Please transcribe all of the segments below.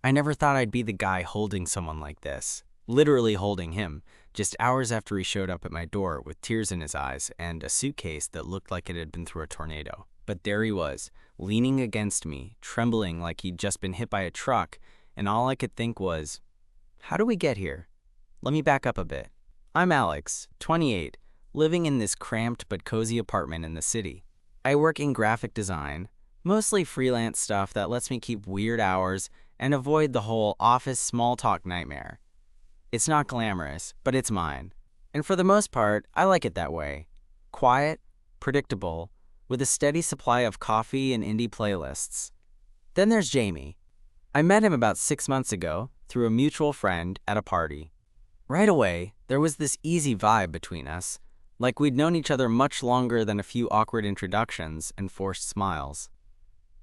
I never thought I'd be the guy holding someone like this. Literally holding him, just hours after he showed up at my door with tears in his eyes and a suitcase that looked like it had been through a tornado. But there he was, leaning against me, trembling like he'd just been hit by a truck, and all I could think was, how do we get here? Let me back up a bit. I'm Alex, 28, living in this cramped but cozy apartment in the city. I work in graphic design, mostly freelance stuff that lets me keep weird hours and avoid the whole office small talk nightmare. It's not glamorous, but it's mine. And for the most part, I like it that way. Quiet, predictable, with a steady supply of coffee and indie playlists. Then there's Jamie. I met him about 6 months ago through a mutual friend at a party. Right away, there was this easy vibe between us, like we'd known each other much longer than a few awkward introductions and forced smiles.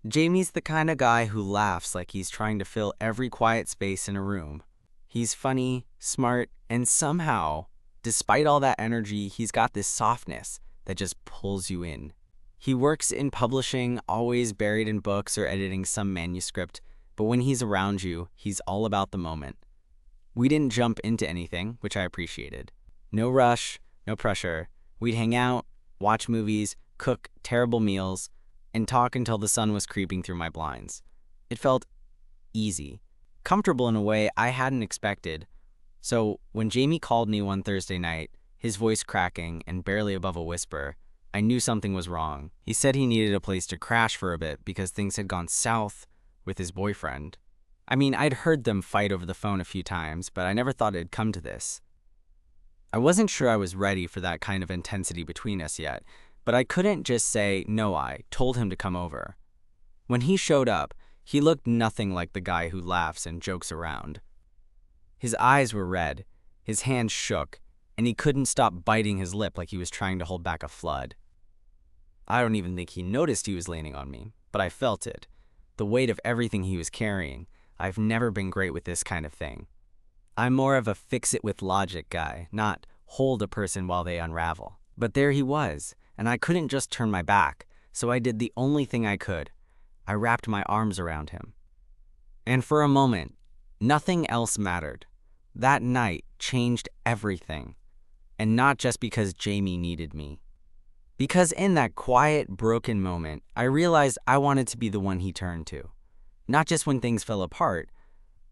Jamie's the kind of guy who laughs like he's trying to fill every quiet space in a room. He's funny, smart, and somehow, despite all that energy, he's got this softness that just pulls you in. He works in publishing, always buried in books or editing some manuscript, but when he's around you, he's all about the moment. We didn't jump into anything, which I appreciated. No rush, no pressure. We'd hang out, watch movies, cook terrible meals, and talk until the sun was creeping through my blinds. It felt easy, comfortable in a way I hadn't expected. So when Jamie called me one Thursday night, his voice cracking and barely above a whisper, I knew something was wrong. He said he needed a place to crash for a bit because things had gone south with his boyfriend. I mean, I'd heard them fight over the phone a few times, but I never thought it'd come to this. I wasn't sure I was ready for that kind of intensity between us yet, but I couldn't just say no. I told him to come over. When he showed up, he looked nothing like the guy who laughs and jokes around. His eyes were red, his hands shook, and he couldn't stop biting his lip like he was trying to hold back a flood. I don't even think he noticed he was leaning on me, but I felt it. The weight of everything he was carrying. I've never been great with this kind of thing. I'm more of a fix-it-with-logic guy, not hold a person while they unravel. But there he was, and I couldn't just turn my back, so I did the only thing I could. I wrapped my arms around him. And for a moment, nothing else mattered. That night changed everything. And not just because Jamie needed me. Because in that quiet, broken moment, I realized I wanted to be the one he turned to. Not just when things fell apart,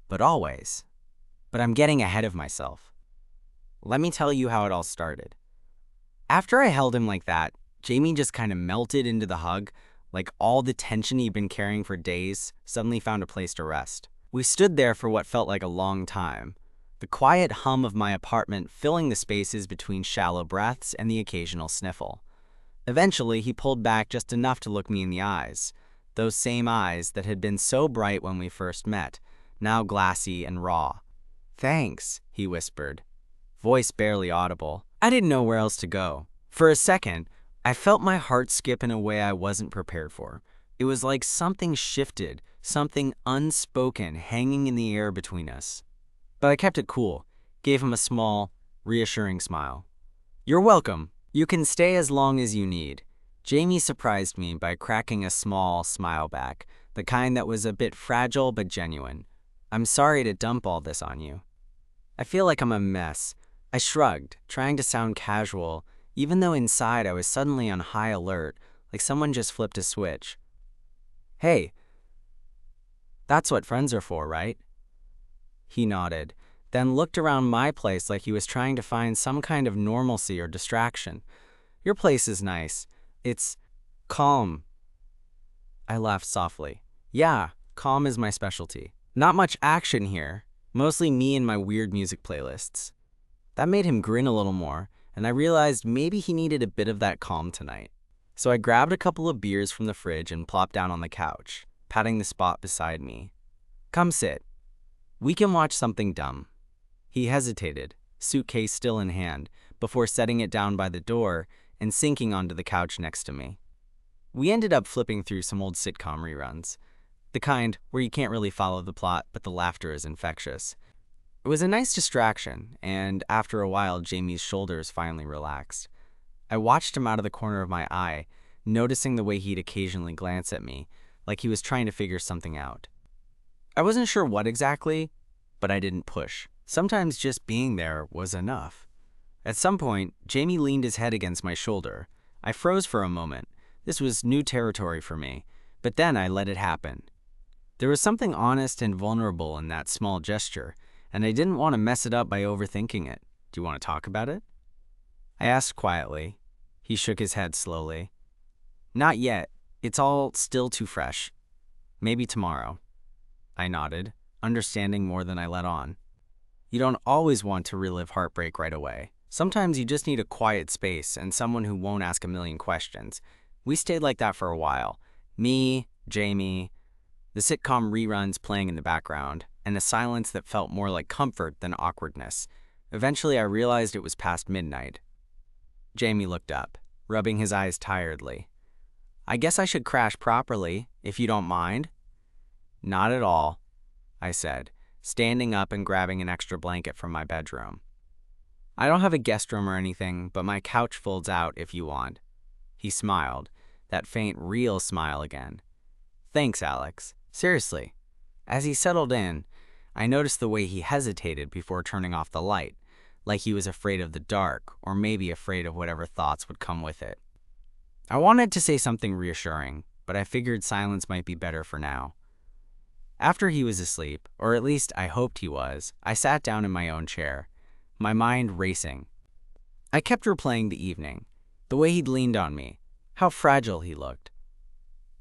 but always. But I'm getting ahead of myself. Let me tell you how it all started. After I held him like that, Jamie just kind of melted into the hug, like all the tension he'd been carrying for days suddenly found a place to rest. We stood there for what felt like a long time, the quiet hum of my apartment filling the spaces between shallow breaths and the occasional sniffle. Eventually, he pulled back just enough to look me in the eyes, those same eyes that had been so bright when we first met, now glassy and raw. "Thanks," he whispered, voice barely audible. I didn't know where else to go. For a second, I felt my heart skip in a way I wasn't prepared for. It was like something shifted, something unspoken hanging in the air between us. But I kept it cool, gave him a small, reassuring smile. "You're welcome. You can stay as long as you need." Jamie surprised me by cracking a small smile back, the kind that was a bit fragile but genuine. "I'm sorry to dump all this on you." I feel like I'm a mess. I shrugged, trying to sound casual, even though inside I was suddenly on high alert, like someone just flipped a switch. "Hey, that's what friends are for, right?" He nodded, then looked around my place like he was trying to find some kind of normalcy or distraction. "Your place is nice. It's calm." I laughed softly. "Yeah, calm is my specialty. Not much action here, mostly me and my weird music playlists." That made him grin a little more, and I realized maybe he needed a bit of that calm tonight. So I grabbed a couple of beers from the fridge and plopped down on the couch, patting the spot beside me. "Come sit. We can watch something dumb." He hesitated, suitcase still in hand, before setting it down by the door and sinking onto the couch next to me. We ended up flipping through some old sitcom reruns, the kind where you can't really follow the plot, but the laughter is infectious. It was a nice distraction, and after a while, Jamie's shoulders finally relaxed. I watched him out of the corner of my eye, noticing the way he'd occasionally glance at me, like he was trying to figure something out. I wasn't sure what exactly, but I didn't push. Sometimes just being there was enough. At some point, Jamie leaned his head against my shoulder. I froze for a moment. This was new territory for me, but then I let it happen. There was something honest and vulnerable in that small gesture, and I didn't want to mess it up by overthinking it. Do you want to talk about it? I asked quietly. He shook his head slowly. Not yet. It's all still too fresh. Maybe tomorrow. I nodded, understanding more than I let on. You don't always want to relive heartbreak right away. Sometimes you just need a quiet space and someone who won't ask a million questions. We stayed like that for a while. Me, Jamie, the sitcom reruns playing in the background, and a silence that felt more like comfort than awkwardness. Eventually, I realized it was past midnight. Jamie looked up, rubbing his eyes tiredly. I guess I should crash properly, if you don't mind. Not at all, I said, standing up and grabbing an extra blanket from my bedroom. I don't have a guest room or anything, but my couch folds out if you want. He smiled, that faint, real smile again. Thanks, Alex. Seriously. As he settled in, I noticed the way he hesitated before turning off the light, like he was afraid of the dark, or maybe afraid of whatever thoughts would come with it. I wanted to say something reassuring, but I figured silence might be better for now. After he was asleep, or at least I hoped he was, I sat down in my own chair, my mind racing. I kept replaying the evening, the way he'd leaned on me, how fragile he looked.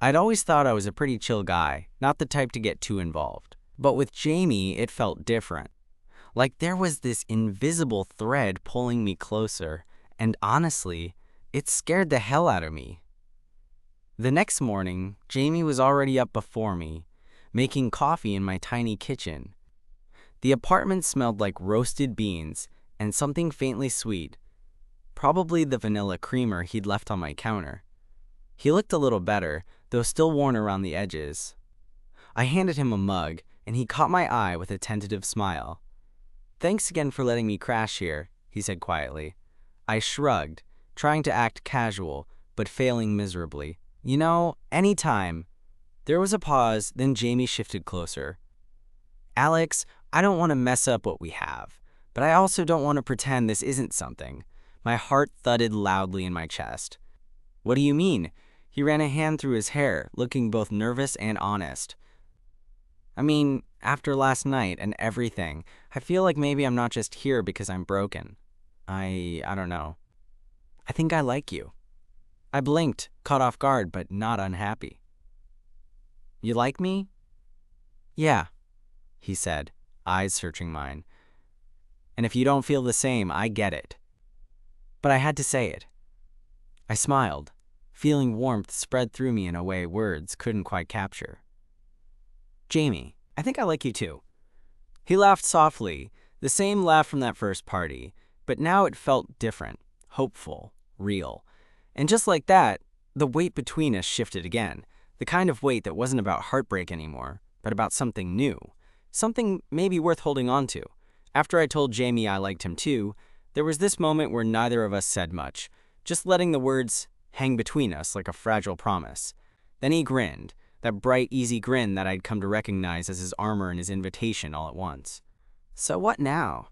I'd always thought I was a pretty chill guy, not the type to get too involved. But with Jamie, it felt different. Like there was this invisible thread pulling me closer, and honestly, it scared the hell out of me. The next morning, Jamie was already up before me, making coffee in my tiny kitchen. The apartment smelled like roasted beans and something faintly sweet, probably the vanilla creamer he'd left on my counter. He looked a little better, though still worn around the edges. I handed him a mug, and he caught my eye with a tentative smile. Thanks again for letting me crash here, he said quietly. I shrugged, trying to act casual, but failing miserably. You know, anytime. There was a pause, then Jamie shifted closer. Alex, I don't want to mess up what we have, but I also don't want to pretend this isn't something. My heart thudded loudly in my chest. What do you mean? He ran a hand through his hair, looking both nervous and honest. I mean, after last night and everything, I feel like maybe I'm not just here because I'm broken. I don't know. I think I like you. I blinked, caught off guard, but not unhappy. You like me? Yeah, he said, eyes searching mine. And if you don't feel the same, I get it. But I had to say it. I smiled, feeling warmth spread through me in a way words couldn't quite capture. Jamie, I think I like you too. He laughed softly, the same laugh from that first party, but now it felt different, hopeful, real. And just like that, the weight between us shifted again, the kind of weight that wasn't about heartbreak anymore, but about something new, something maybe worth holding on to. After I told Jamie I liked him too, there was this moment where neither of us said much, just letting the words hang between us like a fragile promise. Then he grinned, that bright, easy grin that I'd come to recognize as his armor and his invitation all at once. So what now?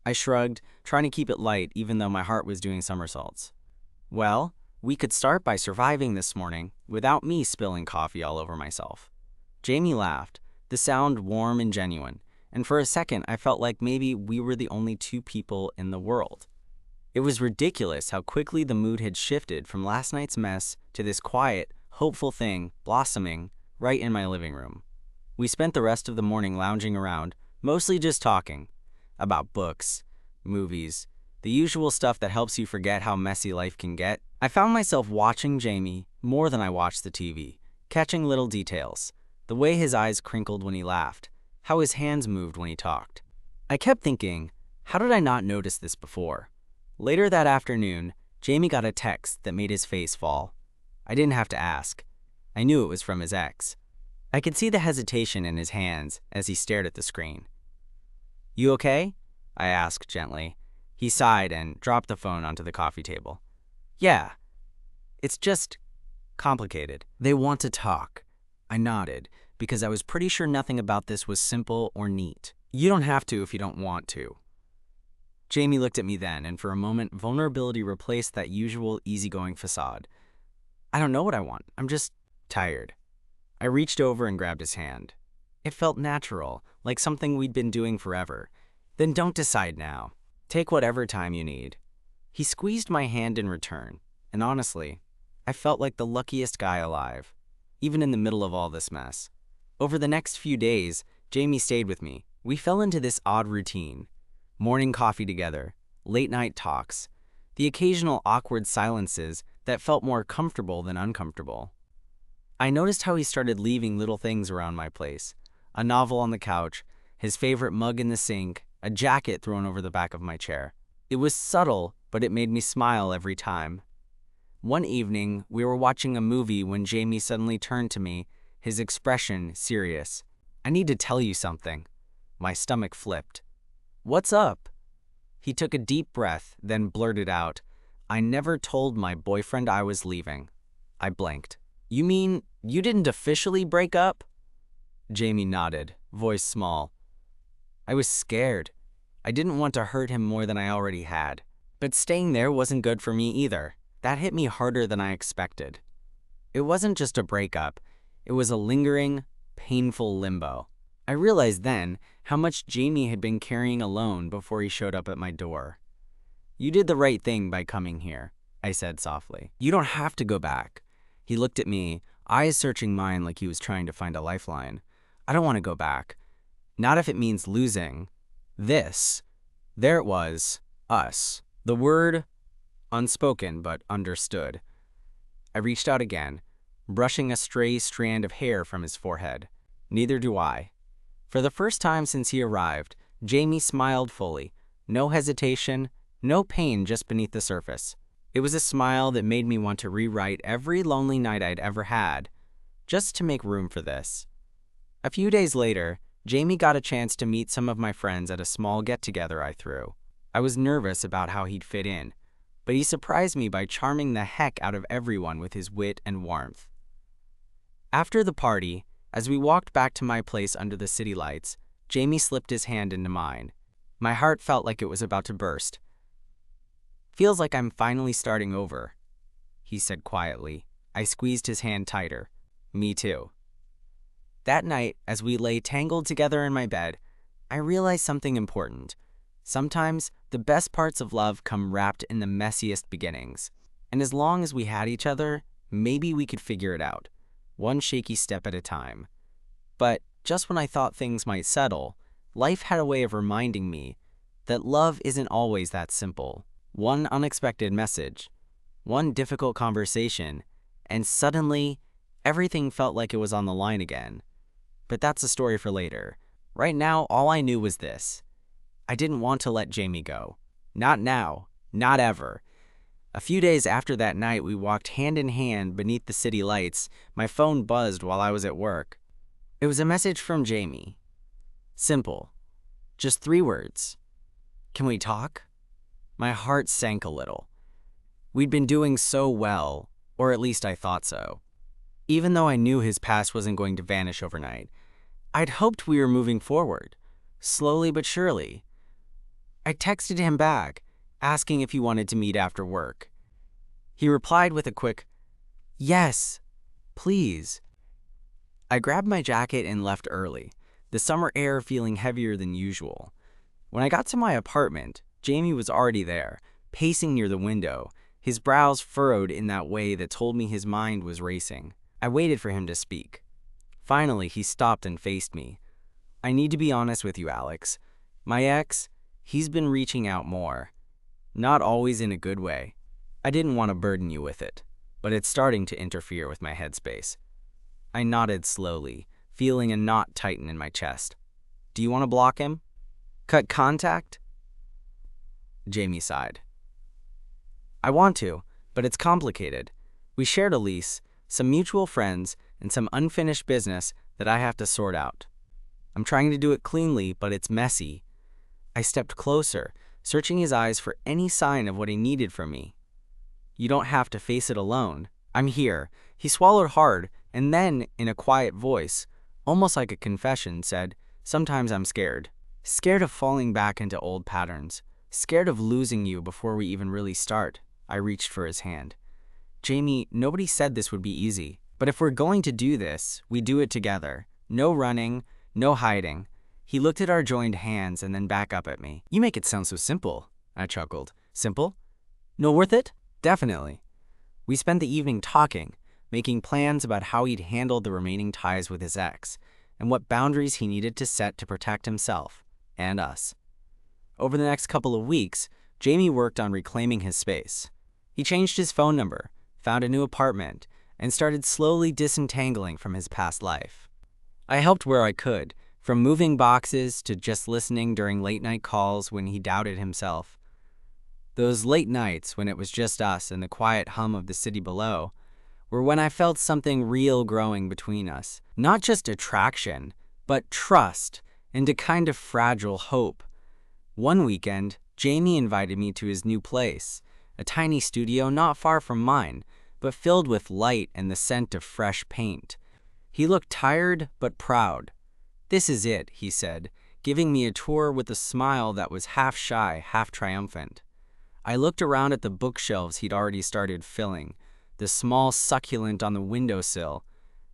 I shrugged, trying to keep it light even though my heart was doing somersaults. Well, we could start by surviving this morning without me spilling coffee all over myself. Jamie laughed, the sound warm and genuine, and for a second I felt like maybe we were the only two people in the world. It was ridiculous how quickly the mood had shifted from last night's mess to this quiet, hopeful thing blossoming right in my living room. We spent the rest of the morning lounging around, mostly just talking about books, movies, the usual stuff that helps you forget how messy life can get. I found myself watching Jamie more than I watched the TV, catching little details, the way his eyes crinkled when he laughed, how his hands moved when he talked. I kept thinking, how did I not notice this before? Later that afternoon, Jamie got a text that made his face fall. I didn't have to ask. I knew it was from his ex. I could see the hesitation in his hands as he stared at the screen. You okay? I asked gently. He sighed and dropped the phone onto the coffee table. Yeah. It's just complicated. They want to talk. I nodded, because I was pretty sure nothing about this was simple or neat. You don't have to if you don't want to. Jamie looked at me then, and for a moment, vulnerability replaced that usual easygoing facade. I don't know what I want. I'm just tired. I reached over and grabbed his hand. It felt natural, like something we'd been doing forever. Then don't decide now. Take whatever time you need. He squeezed my hand in return, and honestly, I felt like the luckiest guy alive, even in the middle of all this mess. Over the next few days, Jamie stayed with me. We fell into this odd routine. Morning coffee together, late night talks, the occasional awkward silences that felt more comfortable than uncomfortable. I noticed how he started leaving little things around my place. A novel on the couch, his favorite mug in the sink, a jacket thrown over the back of my chair. It was subtle, but it made me smile every time. One evening, we were watching a movie when Jamie suddenly turned to me, his expression serious. I need to tell you something. My stomach flipped. What's up? He took a deep breath, then blurted out, I never told my boyfriend I was leaving. I blanked. You mean you didn't officially break up? Jamie nodded, voice small. I was scared. I didn't want to hurt him more than I already had. But staying there wasn't good for me either. That hit me harder than I expected. It wasn't just a breakup. It was a lingering, painful limbo. I realized then how much Jamie had been carrying alone before he showed up at my door. You did the right thing by coming here, I said softly. You don't have to go back. He looked at me, eyes searching mine like he was trying to find a lifeline. I don't want to go back. Not if it means losing. This. There it was. Us. The word unspoken but understood. I reached out again, brushing a stray strand of hair from his forehead. Neither do I. For the first time since he arrived, Jamie smiled fully. No hesitation, no pain just beneath the surface. It was a smile that made me want to rewrite every lonely night I'd ever had, just to make room for this. A few days later, Jamie got a chance to meet some of my friends at a small get-together I threw. I was nervous about how he'd fit in, but he surprised me by charming the heck out of everyone with his wit and warmth. After the party, as we walked back to my place under the city lights, Jamie slipped his hand into mine. My heart felt like it was about to burst. Feels like I'm finally starting over, he said quietly. I squeezed his hand tighter. Me too. That night, as we lay tangled together in my bed, I realized something important. Sometimes, the best parts of love come wrapped in the messiest beginnings. And as long as we had each other, maybe we could figure it out, one shaky step at a time. But just when I thought things might settle, life had a way of reminding me that love isn't always that simple. One unexpected message, one difficult conversation, and suddenly, everything felt like it was on the line again. But that's a story for later. Right now, all I knew was this. I didn't want to let Jamie go. Not now. Not ever. A few days after that night, we walked hand in hand beneath the city lights. My phone buzzed while I was at work. It was a message from Jamie. Simple. Just 3 words. Can we talk? My heart sank a little. We'd been doing so well, or at least I thought so. Even though I knew his past wasn't going to vanish overnight, I'd hoped we were moving forward, slowly but surely. I texted him back, asking if he wanted to meet after work. He replied with a quick, "Yes, please." I grabbed my jacket and left early, the summer air feeling heavier than usual. When I got to my apartment, Jamie was already there, pacing near the window, his brows furrowed in that way that told me his mind was racing. I waited for him to speak. Finally, he stopped and faced me. I need to be honest with you, Alex. My ex, he's been reaching out more. Not always in a good way. I didn't want to burden you with it, but it's starting to interfere with my headspace. I nodded slowly, feeling a knot tighten in my chest. Do you want to block him? Cut contact? Jamie sighed. I want to, but it's complicated. We shared a lease, some mutual friends, and some unfinished business that I have to sort out. I'm trying to do it cleanly, but it's messy. I stepped closer, searching his eyes for any sign of what he needed from me. You don't have to face it alone. I'm here. He swallowed hard, and then, in a quiet voice, almost like a confession, said, "Sometimes I'm scared. Scared of falling back into old patterns. Scared of losing you before we even really start." I reached for his hand. "Jamie, nobody said this would be easy. But if we're going to do this, we do it together. No running, no hiding." He looked at our joined hands and then back up at me. "You make it sound so simple," I chuckled. "Simple? No worth it?" "Definitely." We spent the evening talking, making plans about how he'd handle the remaining ties with his ex, and what boundaries he needed to set to protect himself and us. Over the next couple of weeks, Jamie worked on reclaiming his space. He changed his phone number, found a new apartment, and started slowly disentangling from his past life. I helped where I could, from moving boxes to just listening during late-night calls when he doubted himself. Those late nights when it was just us and the quiet hum of the city below were when I felt something real growing between us. Not just attraction, but trust and a kind of fragile hope. One weekend, Jamie invited me to his new place, a tiny studio not far from mine, but filled with light and the scent of fresh paint. He looked tired but proud. "This is it," he said, giving me a tour with a smile that was half shy, half triumphant. I looked around at the bookshelves he'd already started filling, the small succulent on the windowsill,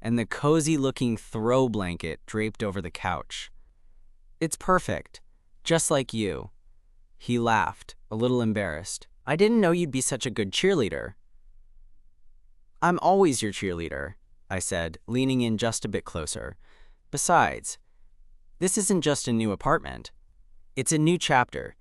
and the cozy-looking throw blanket draped over the couch. "It's perfect, just like you." He laughed, a little embarrassed. "I didn't know you'd be such a good cheerleader." "I'm always your cheerleader," I said, leaning in just a bit closer. "Besides, this isn't just a new apartment. It's a new chapter."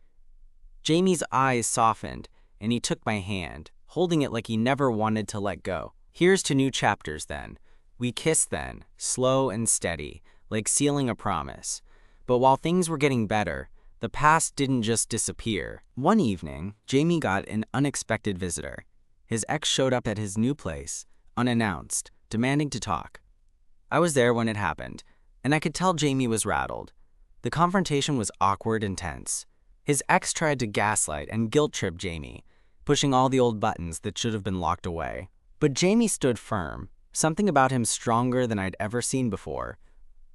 Jamie's eyes softened, and he took my hand, holding it like he never wanted to let go. "Here's to new chapters, then." We kissed then, slow and steady, like sealing a promise. But while things were getting better, the past didn't just disappear. One evening, Jamie got an unexpected visitor. His ex showed up at his new place, unannounced, demanding to talk. I was there when it happened, and I could tell Jamie was rattled. The confrontation was awkward and tense. His ex tried to gaslight and guilt-trip Jamie, pushing all the old buttons that should have been locked away. But Jamie stood firm, something about him stronger than I'd ever seen before.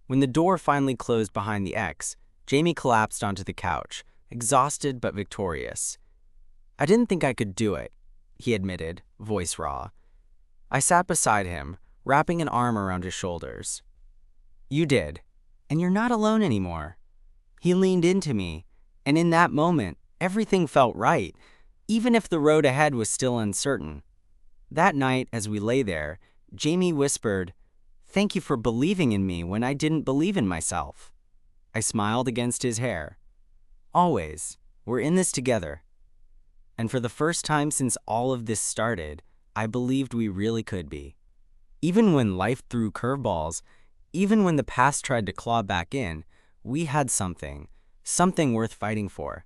When the door finally closed behind the ex, Jamie collapsed onto the couch, exhausted but victorious. "I didn't think I could do it," he admitted, voice raw. I sat beside him, wrapping an arm around his shoulders. "You did, and you're not alone anymore." He leaned into me, and in that moment, everything felt right, even if the road ahead was still uncertain. That night, as we lay there, Jamie whispered, "Thank you for believing in me when I didn't believe in myself." I smiled against his hair. "Always. We're in this together." And for the first time since all of this started, I believed we really could be. Even when life threw curveballs, even when the past tried to claw back in, we had something worth fighting for.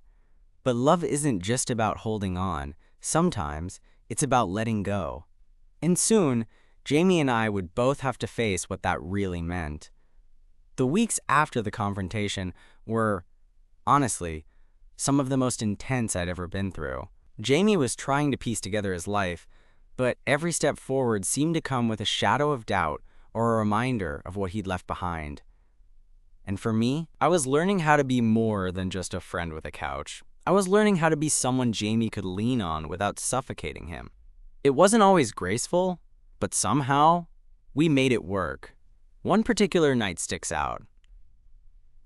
But love isn't just about holding on. Sometimes it's about letting go. And soon, Jamie and I would both have to face what that really meant. The weeks after the confrontation were, honestly, some of the most intense I'd ever been through. Jamie was trying to piece together his life, but every step forward seemed to come with a shadow of doubt or a reminder of what he'd left behind. And for me, I was learning how to be more than just a friend with a couch. I was learning how to be someone Jamie could lean on without suffocating him. It wasn't always graceful, but somehow, we made it work. One particular night sticks out.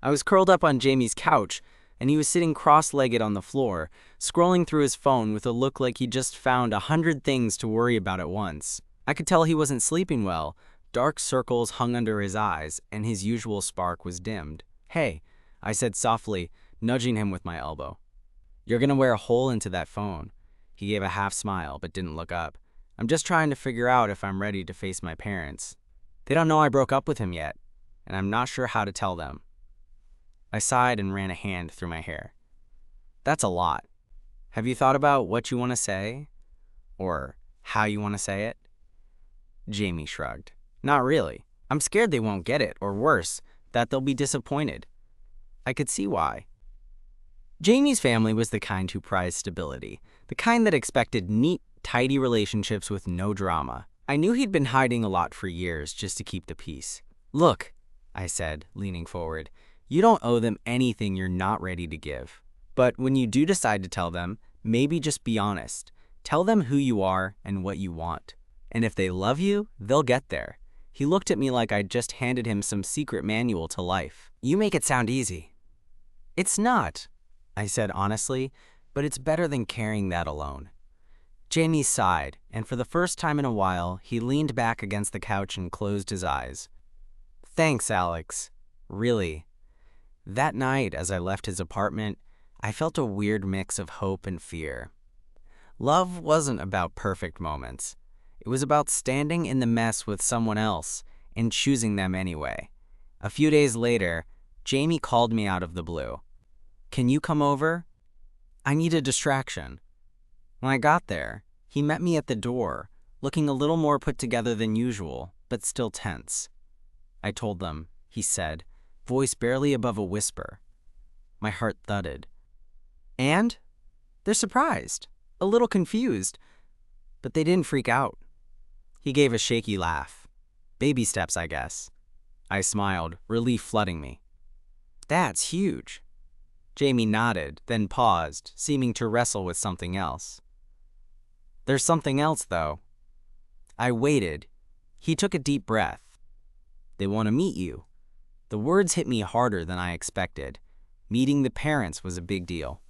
I was curled up on Jamie's couch, and he was sitting cross-legged on the floor, scrolling through his phone with a look like he'd just found 100 things to worry about at once. I could tell he wasn't sleeping well. Dark circles hung under his eyes, and his usual spark was dimmed. "Hey," I said softly, nudging him with my elbow. "You're gonna wear a hole into that phone." He gave a half smile, but didn't look up. "I'm just trying to figure out if I'm ready to face my parents. They don't know I broke up with him yet, and I'm not sure how to tell them." I sighed and ran a hand through my hair. "That's a lot. Have you thought about what you want to say? Or how you want to say it?" Jamie shrugged. "Not really. I'm scared they won't get it, or worse, that they'll be disappointed." I could see why. Jamie's family was the kind who prized stability, the kind that expected neat, tidy relationships with no drama. I knew he'd been hiding a lot for years just to keep the peace. "Look," I said, leaning forward. You don't owe them anything you're not ready to give. But when you do decide to tell them, maybe just be honest. Tell them who you are and what you want. And if they love you, they'll get there. He looked at me like I'd just handed him some secret manual to life. You make it sound easy. It's not, I said honestly, but it's better than carrying that alone. Jamie sighed, and for the first time in a while, he leaned back against the couch and closed his eyes. Thanks, Alex. Really. That night, as I left his apartment, I felt a weird mix of hope and fear. Love wasn't about perfect moments. It was about standing in the mess with someone else and choosing them anyway. A few days later, Jamie called me out of the blue. Can you come over? I need a distraction. When I got there, he met me at the door, looking a little more put together than usual, but still tense. I told them, he said, voice barely above a whisper. My heart thudded. And? They're surprised, a little confused, but they didn't freak out. He gave a shaky laugh. Baby steps, I guess. I smiled, relief flooding me. That's huge. Jamie nodded, then paused, seeming to wrestle with something else. There's something else, though. I waited. He took a deep breath. They want to meet you. The words hit me harder than I expected. Meeting the parents was a big deal.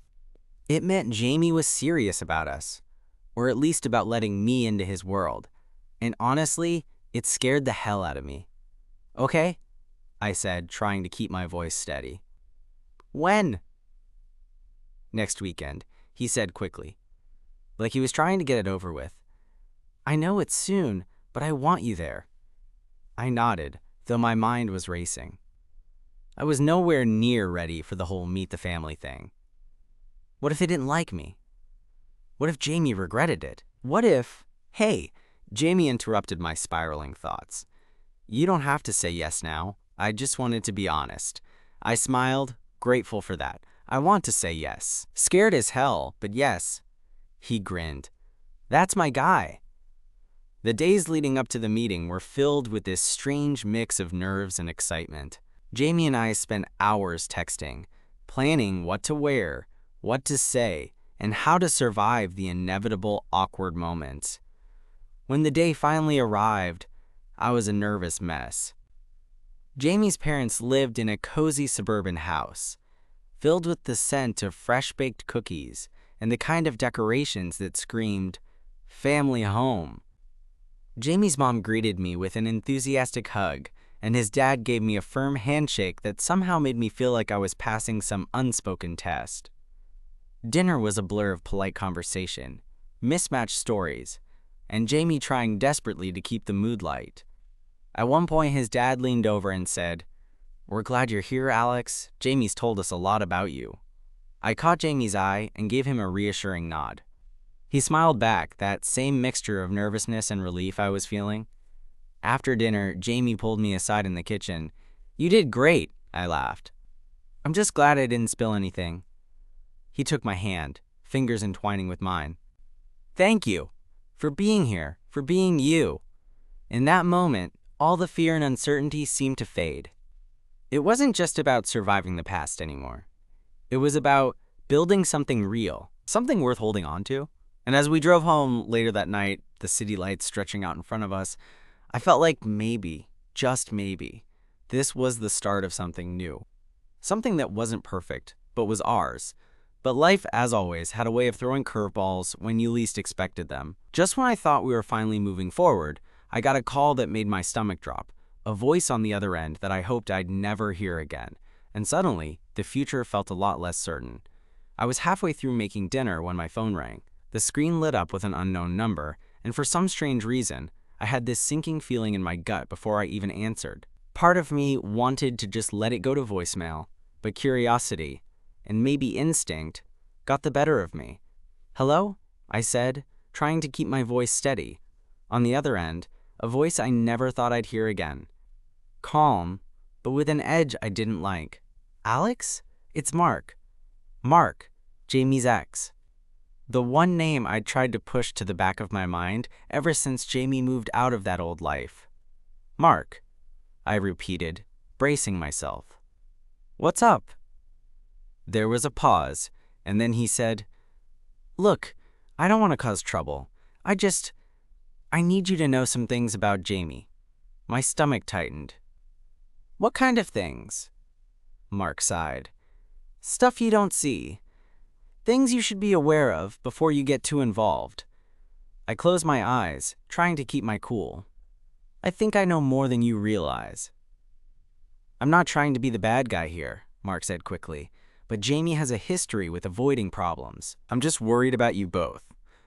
It meant Jamie was serious about us, or at least about letting me into his world. And honestly, it scared the hell out of me. Okay, I said, trying to keep my voice steady. When? Next weekend, he said quickly, like he was trying to get it over with. I know it's soon, but I want you there. I nodded, though my mind was racing. I was nowhere near ready for the whole meet the family thing. What if they didn't like me? What if Jamie regretted it? What if... Hey, Jamie interrupted my spiraling thoughts. You don't have to say yes now. I just wanted to be honest. I smiled, grateful for that. I want to say yes. Scared as hell, but yes. He grinned. That's my guy. The days leading up to the meeting were filled with this strange mix of nerves and excitement. Jamie and I spent hours texting, planning what to wear, what to say, and how to survive the inevitable awkward moments. When the day finally arrived, I was a nervous mess. Jamie's parents lived in a cozy suburban house, filled with the scent of fresh-baked cookies and the kind of decorations that screamed, family home. Jamie's mom greeted me with an enthusiastic hug, and his dad gave me a firm handshake that somehow made me feel like I was passing some unspoken test. Dinner was a blur of polite conversation, mismatched stories, and Jamie trying desperately to keep the mood light. At one point, his dad leaned over and said, "We're glad you're here, Alex. Jamie's told us a lot about you." I caught Jamie's eye and gave him a reassuring nod. He smiled back, that same mixture of nervousness and relief I was feeling. After dinner, Jamie pulled me aside in the kitchen. "You did great," I laughed. "I'm just glad I didn't spill anything." He took my hand, fingers entwining with mine. "Thank you for being here, for being you." In that moment, all the fear and uncertainty seemed to fade. It wasn't just about surviving the past anymore. It was about building something real, something worth holding on to. And as we drove home later that night, the city lights stretching out in front of us, I felt like maybe, just maybe, this was the start of something new. Something that wasn't perfect, but was ours. But life, as always, had a way of throwing curveballs when you least expected them. Just when I thought we were finally moving forward, I got a call that made my stomach drop, a voice on the other end that I hoped I'd never hear again. And suddenly, the future felt a lot less certain. I was halfway through making dinner when my phone rang. The screen lit up with an unknown number, and for some strange reason, I had this sinking feeling in my gut before I even answered. Part of me wanted to just let it go to voicemail, but curiosity, and maybe instinct, got the better of me. "Hello?" I said, trying to keep my voice steady. On the other end, a voice I never thought I'd hear again. Calm, but with an edge I didn't like. "Alex? It's Mark." Mark, Jamie's ex. The one name I'd tried to push to the back of my mind ever since Jamie moved out of that old life. "Mark," I repeated, bracing myself. "What's up?" There was a pause, and then he said, "Look, I don't want to cause trouble. I need you to know some things about Jamie." My stomach tightened. "What kind of things?" Mark sighed. "Stuff you don't see. Things you should be aware of before you get too involved." I closed my eyes, trying to keep my cool. "I think I know more than you realize." "I'm not trying to be the bad guy here," Mark said quickly, "but Jamie has a history with avoiding problems. I'm just worried about you both."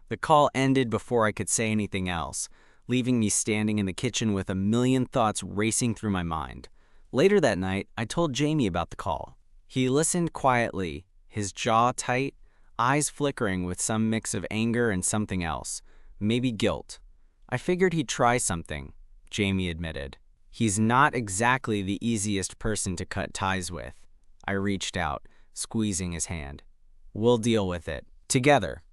The call ended before I could say anything else, leaving me standing in the kitchen with a million thoughts racing through my mind. Later that night, I told Jamie about the call. He listened quietly, his jaw tight, eyes flickering with some mix of anger and something else, maybe guilt. "I figured he'd try something," Jamie admitted. "He's not exactly the easiest person to cut ties with." I reached out, squeezing his hand. "We'll deal with it. Together."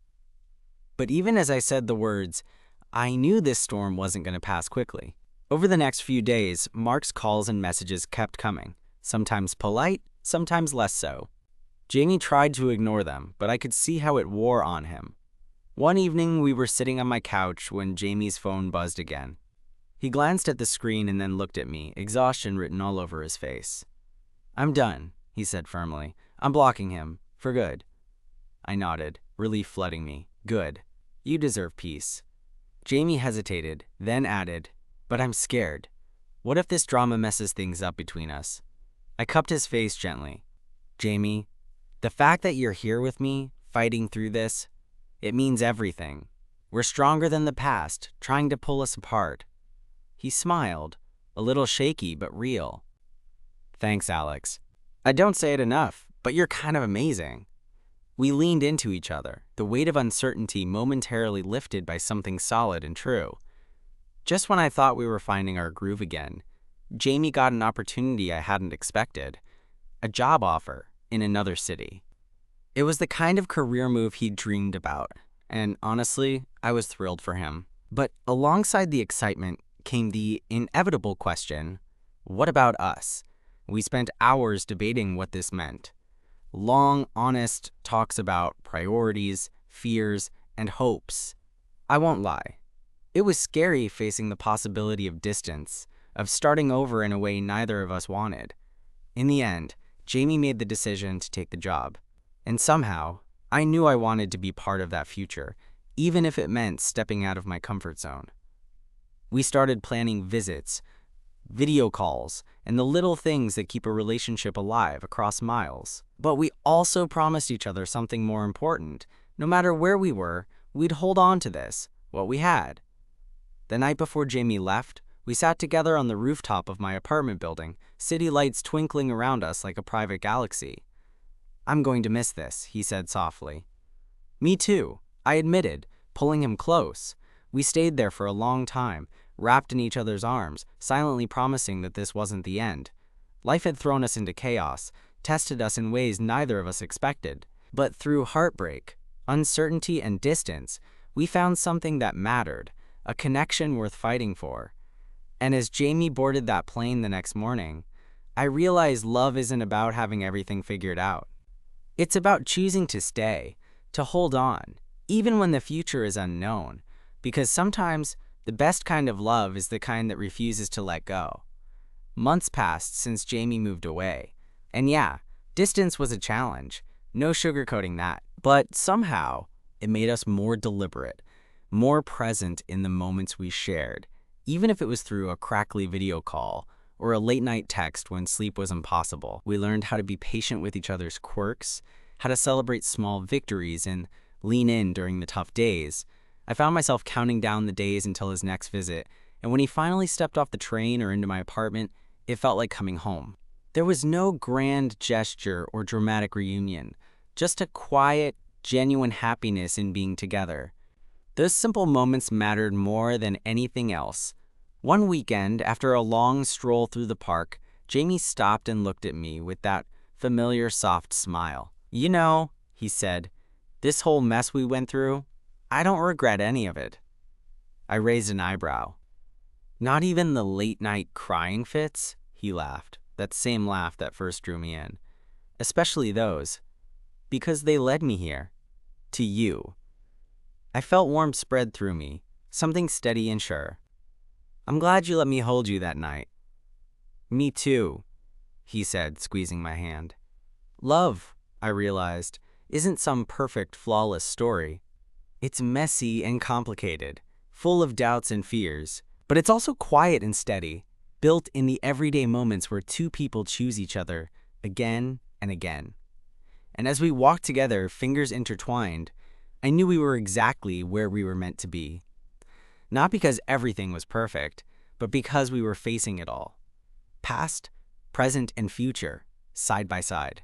But even as I said the words, I knew this storm wasn't going to pass quickly. Over the next few days, Mark's calls and messages kept coming, sometimes polite, sometimes less so. Jamie tried to ignore them, but I could see how it wore on him. One evening, we were sitting on my couch when Jamie's phone buzzed again. He glanced at the screen and then looked at me, exhaustion written all over his face. "I'm done," he said firmly. "I'm blocking him, for good." I nodded, relief flooding me. "Good. You deserve peace." Jamie hesitated, then added, "But I'm scared. What if this drama messes things up between us?" I cupped his face gently. "Jamie, the fact that you're here with me, fighting through this, it means everything. We're stronger than the past, trying to pull us apart." He smiled, a little shaky but real. "Thanks, Alex. I don't say it enough, but you're kind of amazing." We leaned into each other, the weight of uncertainty momentarily lifted by something solid and true. Just when I thought we were finding our groove again, Jamie got an opportunity I hadn't expected, a job offer in another city. It was the kind of career move he'd dreamed about, and honestly, I was thrilled for him. But alongside the excitement came the inevitable question, what about us? We spent hours debating what this meant. Long, honest talks about priorities, fears, and hopes. I won't lie. It was scary facing the possibility of distance, of starting over in a way neither of us wanted. In the end, Jamie made the decision to take the job. And somehow, I knew I wanted to be part of that future, even if it meant stepping out of my comfort zone. We started planning visits, video calls, and the little things that keep a relationship alive across miles. But we also promised each other something more important. No matter where we were, we'd hold on to this, what we had. The night before Jamie left, we sat together on the rooftop of my apartment building, city lights twinkling around us like a private galaxy. "I'm going to miss this," he said softly. "Me too," I admitted, pulling him close. We stayed there for a long time, wrapped in each other's arms, silently promising that this wasn't the end. Life had thrown us into chaos, tested us in ways neither of us expected. But through heartbreak, uncertainty, and distance, we found something that mattered, a connection worth fighting for. And as Jamie boarded that plane the next morning, I realized love isn't about having everything figured out. It's about choosing to stay, to hold on, even when the future is unknown, because sometimes the best kind of love is the kind that refuses to let go. Months passed since Jamie moved away. And yeah, distance was a challenge, no sugarcoating that. But somehow, it made us more deliberate, more present in the moments we shared, even if it was through a crackly video call or a late-night text when sleep was impossible. We learned how to be patient with each other's quirks, how to celebrate small victories, and lean in during the tough days. I found myself counting down the days until his next visit, and when he finally stepped off the train or into my apartment, it felt like coming home. There was no grand gesture or dramatic reunion, just a quiet, genuine happiness in being together. Those simple moments mattered more than anything else. One weekend, after a long stroll through the park, Jamie stopped and looked at me with that familiar soft smile. "You know," he said, "this whole mess we went through, I don't regret any of it." I raised an eyebrow. "Not even the late-night crying fits?" He laughed. that same laugh that first drew me in. Especially those, because they led me here. To you. I felt warmth spread through me, something steady and sure. I'm glad you let me hold you that night. Me too, he said, squeezing my hand. Love, I realized, isn't some perfect, flawless story. It's messy and complicated, full of doubts and fears, but it's also quiet and steady, built in the everyday moments where two people choose each other again and again. And as we walked together, fingers intertwined, I knew we were exactly where we were meant to be. Not because everything was perfect, but because we were facing it all. Past, present, and future, side by side.